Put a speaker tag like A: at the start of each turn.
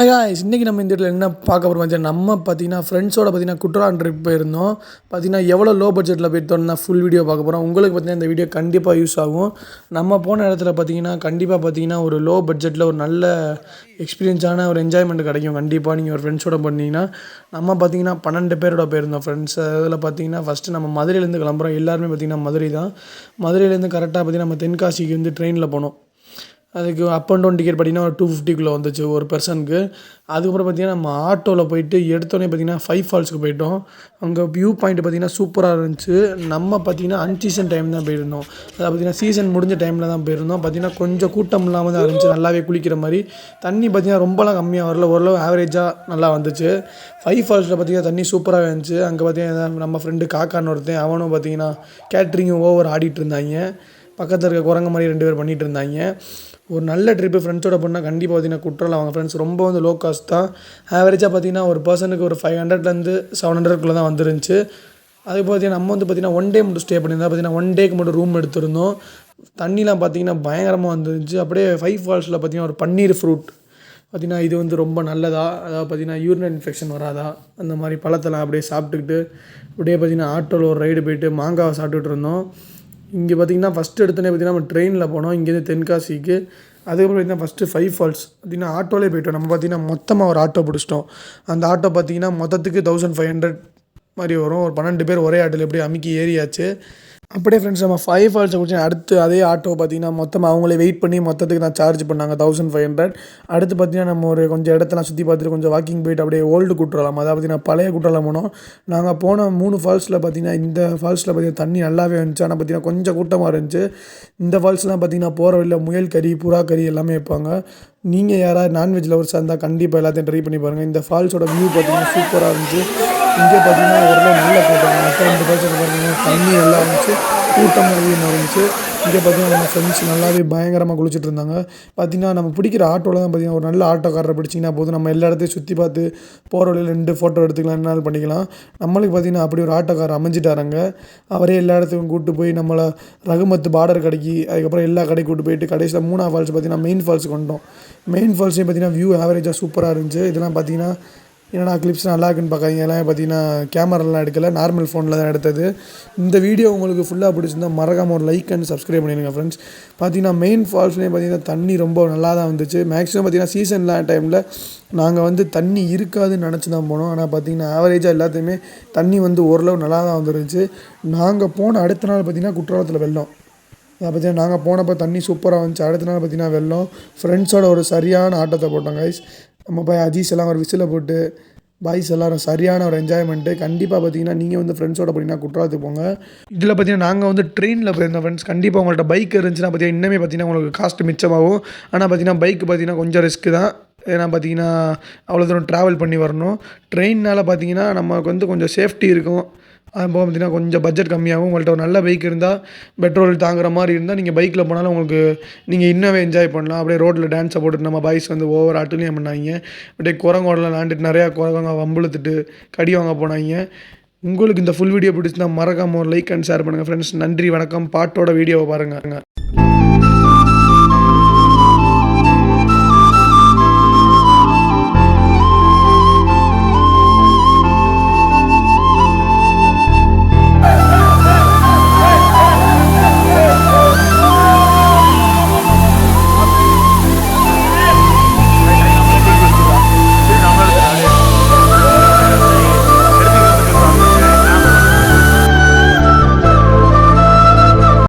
A: guys, இன்றைக்கி நம்ம இந்த இடத்துல என்ன பார்க்க போகிறோம் நம்ம பார்த்தீங்கன்னா ஃப்ரெண்ட்ஸோட பார்த்தீங்கன்னா குற்றாலம் ட்ரிப் போயிருந்தோம். பார்த்தீங்கன்னா எவ்வளோ லோ பட்ஜெட்டில் போயிட்டோம்னா ஃபுல் வீடியோ பார்க்க போகிறோம். உங்களுக்கு பார்த்தீங்கன்னா இந்த வீடியோ கண்டிப்பாக யூஸ் ஆகும். நம்ம போன இடத்துல பார்த்தீங்கன்னா கண்டிப்பாக பார்த்தீங்கன்னா ஒரு லோ பட்ஜெட்டில் ஒரு நல்ல எக்ஸ்பீரியன்ஸான ஒரு என்ஜாய்மெண்ட் கிடைக்கும். கண்டிப்பாக நீங்கள் ஒரு ஃப்ரெண்ட்ஸோட பண்ணிங்கன்னா நம்ம பார்த்தீங்கன்னா 12 பேரோட போயிருந்தோம் ஃப்ரெண்ட்ஸ். அதில் பார்த்தீங்கன்னா ஃபஸ்ட்டு நம்ம மதுரையிலேருந்து கிளம்புறோம். எல்லாருமே பார்த்தீங்கன்னா மதுரை தான். மதுரையிலேருந்து கரெக்டாக பார்த்தீங்கன்னா நம்ம தென்காசிக்கு வந்து ட்ரெயினில் போனோம். அதுக்கு அப் அண்ட் டவுன் டிக்கெட் பார்த்தீங்கன்னா ஒரு 250 வந்துச்சு ஒரு பர்சனுக்கு. அதுக்கப்புறம் பார்த்தீங்கன்னா நம்ம ஆட்டோவில் போயிட்டு எடுத்தோடனே பார்த்தீங்கன்னா 5 ஃபால்ஸுக்கு போயிட்டோம். அங்கே வியூ பாயிண்ட் பார்த்தீங்கன்னா சூப்பராக இருந்துச்சு. நம்ம பார்த்தீங்கன்னா அன்சீசன் டைம் தான் போயிருந்தோம். அதை பார்த்தீங்கன்னா சீசன் முடிஞ்ச டைமில் தான் போயிருந்தோம். பார்த்தீங்கன்னா கொஞ்சம் கூட்டம் இல்லாமல் தான் இருந்துச்சு. நல்லாவே குளிக்கிற மாதிரி. தண்ணி பார்த்தீங்கன்னா ரொம்பலாம் கம்மியாக வரல, ஓரளவு ஆவரேஜாக நல்லா வந்துச்சு. 5 ஃபால்ஸில் பார்த்தீங்கன்னா தண்ணி சூப்பராக இருந்துச்சு. அங்கே பார்த்தீங்கன்னா நம்ம ஃப்ரெண்டு காக்கான்னு ஒருத்தன், அவனும் பார்த்தீங்கன்னா கேட்ரிங்கும் ஓவர் ஆடிட்டு இருந்தாங்க. பக்கத்தில் இருக்க குரங்கு மாதிரி 2 பேர் பண்ணிகிட்டு இருந்தாங்க. ஒரு நல்ல ட்ரிப்பு ஃப்ரெண்ட்ஸோட பண்ணால் கண்டிப்பாக பார்த்தீங்கன்னா குற்றாலம் அவங்க ஃப்ரெண்ட்ஸ் ரொம்ப வந்து லோ காஸ்ட் தான். ஆவரேஜாக பார்த்தீங்கன்னா ஒரு பர்சனுக்கு ஒரு 500லேருந்து 700 தான் வந்துருந்துச்சு. அது பார்த்தீங்கன்னா நம்ம வந்து பார்த்தீங்கன்னா 1 டே மட்டும் ஸ்டே பண்ணியிருந்தோம். பார்த்தீங்கன்னா 1 டேக்கு மட்டும் ரூம் எடுத்திருந்தோம். தண்ணிலாம் பார்த்தீங்கன்னா பயங்கரமாக வந்துருந்துச்சு. அப்படியே 5 ஃபால்ஸில் பார்த்தீங்கன்னா ஒரு பன்னீர் ஃப்ரூட் பார்த்திங்கன்னா இது வந்து ரொம்ப நல்லதா, அதாவது பார்த்திங்கன்னா யூரின் இன்ஃபெக்ஷன் வராதா, அந்த மாதிரி பழத்தெல்லாம் அப்படியே சாப்பிட்டுக்கிட்டு அப்படியே பார்த்திங்கன்னா ஆட்டோவில் ஒரு ரைடு போயிட்டு மாங்காவை சாப்பிட்டுட்டு இருந்தோம். இங்கே பார்த்திங்கன்னா ஃபஸ்ட்டு எடுத்தோன்னே பார்த்திங்கன்னா நம்ம ட்ரெயினில் போனோம் இங்கேருந்து தென்காசிக்கு. அதுக்கப்புறம் பார்த்திங்கன்னா ஃபஸ்ட்டு 5 ஃபால்ஸ் பார்த்திங்கன்னா ஆட்டோலே போய்ட்டோம். நம்ம பார்த்திங்கன்னா மொத்தமாக ஒரு ஆட்டோ பிடிச்சிட்டோம். அந்த ஆட்டோ பார்த்திங்கன்னா மொத்தத்துக்கு 1500 மாதிரி வரும். ஒரு 12 பேர் ஒரே ஆட்டோவில் எப்படி அமுக்கி ஏறியாச்சு. அப்படியே ஃப்ரெண்ட்ஸ் நம்ம 5 ஃபால்ஸை குடிச்சு அடுத்து அதே ஆட்டோ பார்த்திங்கன்னா மொத்தமாக அவங்களே வெயிட் பண்ணி மொத்தத்துக்கு தான் சார்ஜ் பண்ணாங்க 1500. அடுத்து பார்த்திங்கன்னா நம்ம ஒரு கொஞ்சம் இடத்தெல்லாம் சுற்றி பார்த்துட்டு கொஞ்சம் வாக்கிங் போயிட்டு அப்படியே ஓல்டு குற்றாலம், அதாவது பார்த்திங்கன்னா பழைய குற்றாலம் போனோம். நாங்கள் போன 3 ஃபால்ஸில் பார்த்திங்கன்னா இந்த ஃபால்ஸில் பார்த்திங்கன்னா தண்ணி நல்லாவே இருந்துச்சு. ஆனால் பார்த்திங்கன்னா கொஞ்சம் கூட்டமாக இருந்துச்சு. இந்த ஃபால்ஸ்லாம் பார்த்திங்கன்னா போகிற வழியில் முயல் கறி, புறா கறி எல்லாமே வைப்பாங்க. நீங்கள் யாராவது நான்வெஜ் லவர்ஸாக இருந்தால் கண்டிப்பாக எல்லாத்தையும் ட்ரை பண்ணி பாருங்கள். இந்த ஃபால்ஸோட வியூ பார்த்திங்கன்னா சூப்பராக இருந்துச்சு. இங்கே பார்த்திங்கன்னா ஓரளவு நல்ல கூட்டம். மற்ற 2 ஃபால்ஸில் பார்த்திங்கன்னா தண்ணி நல்லா இருந்துச்சு, கூட்டம் நிறைய இருந்துச்சு. இங்கே பார்த்திங்கன்னா நம்ம ஃப்ரெண்ட்ஸ் நல்லாவே பயங்கரமாக குளிச்சுட்டு இருந்தாங்க. பார்த்திங்கன்னா நம்ம பிடிக்கிற ஆட்டோவில் தான் பார்த்திங்கன்னா ஒரு நல்ல ஆட்டோக்காரரை பிடிச்சிங்கன்னா போதும், நம்ம எல்லா இடத்தையும் சுற்றி பார்த்து போகிற வழியில் 2 ஃபோட்டோ எடுத்துக்கலாம், என்னாலும் பண்ணிக்கலாம். நம்மளுக்கு பார்த்திங்கன்னா அப்படி ஒரு ஆட்டோக்காரர் அமைஞ்சிட்டாருங்க. அவரே எல்லா இடத்துக்கும் கூப்பிட்டு போய் நம்மளை ரகுமத்து பார்டர் கடைக்கு, அதுக்கப்புறம் எல்லா கடைக்கு கூப்பிட்டு போயிட்டு கடைசியில் 3ஆவது ஃபால்ஸ் பார்த்திங்கன்னா மெயின் ஃபால்ஸுக்கு வந்துட்டோம். மெயின் ஃபால்ஸையும் பார்த்திங்கன்னா வியூ ஆவரேஜாக சூப்பராக இருந்துச்சு. இதெல்லாம் பார்த்திங்கன்னா என்னடா கிளிப்ஸ் நல்லா இருக்குன்னு பார்க்காதீங்க, எல்லாம் பார்த்திங்கன்னா கேமராலாம் எடுக்கலை, நார்மல் ஃபோனில் தான் எடுத்தது. இந்த வீடியோ உங்களுக்கு ஃபுல்லாக பிடிச்சிருந்தால் மறக்காமல் ஒரு லைக் அண்ட் சப்ஸ்கிரைப் பண்ணிடுங்க ஃப்ரெண்ட்ஸ். பார்த்திங்கன்னா மெயின் ஃபால்ஸ்லேயும் பார்த்திங்கன்னா தண்ணி ரொம்ப நல்லா தான் வந்துச்சு. மேக்ஸிமம் பார்த்திங்கன்னா சீசன்லாம் டைமில் நாங்கள் வந்து தண்ணி இருக்காதுன்னு நினச்சி தான் போனோம். ஆனால் பார்த்திங்கன்னா ஆவரேஜாக எல்லாத்தையுமே தண்ணி வந்து ஓரளவு நல்லா தான் வந்துருந்துச்சு. நாங்கள் போன அடுத்த நாள் பார்த்திங்கன்னா குற்றாலத்தில் வெள்ளம். அதை பார்த்திங்கன்னா நாங்கள் போனப்போ தண்ணி சூப்பராக வந்துச்சு. அடுத்த நாள் பார்த்திங்கன்னா வெள்ளம். ஃப்ரெண்ட்ஸோட ஒரு சரியான ஆட்டத்தை போட்டோம் கைஸ். நம்ம போய் அஜீஸ் எல்லாம் ஒரு விசிலை போட்டு பாய்ஸ் எல்லோரும் சரியான ஒரு என்ஜாய்மெண்ட்டு. கண்டிப்பாக பார்த்தீங்கன்னா நீங்கள் வந்து ஃப்ரெண்ட்ஸோட போனீங்கன்னா குற்றாலத்துக்கு போங்க. இதில் பார்த்தீங்கன்னா நாங்கள் வந்து ட்ரெயினில் போயிருந்தோம் ஃப்ரெண்ட்ஸ். கண்டிப்பாக உங்கள்கிட்ட பைக் இருந்துச்சுன்னா பார்த்தீங்கன்னா இன்னுமே பார்த்தீங்கன்னா உங்களுக்கு காஸ்ட் மிச்சமாகும். ஆனால் பார்த்தீங்கன்னா பைக்கு பார்த்தீங்கன்னா கொஞ்சம் ரிஸ்க்கு தான். ஏன்னா பார்த்தீங்கன்னா அவ்வளோ தூரம் ட்ராவல் பண்ணி வரணும். ட்ரெயின்னால் பார்த்தீங்கன்னா நமக்கு வந்து கொஞ்சம் சேஃப்டி இருக்கும். அது போக பார்த்திங்கன்னா கொஞ்சம் பட்ஜெட் கம்மியாகும். உங்கள்கிட்ட ஒரு நல்ல பைக் இருந்தால், பெட்ரோல் தாங்குற மாதிரி இருந்தால் நீங்கள் பைக்கில் போனாலும் உங்களுக்கு நீங்கள் இன்னவே என்ஜாய் பண்ணலாம். அப்படியே ரோட்டில் டான்ஸை போட்டுட்டு நம்ம பாய்ஸ் வந்து ஓவர் ஆட்டுலையும் பண்ணாங்க. அப்படியே குரங்கோடலாம் விளாண்டுட்டு நிறையா குரங்க வம்புழுத்துட்டு கடி வாங்க போனாங்க. உங்களுக்கு இந்த ஃபுல் வீடியோ பிடிச்சிருந்தால் மறக்காமல் ஒரு லைக் அண்ட் ஷேர் பண்ணுங்கள் ஃப்ரெண்ட்ஸ். நன்றி, வணக்கம். பாட்டோட வீடியோவை பாருங்கள்.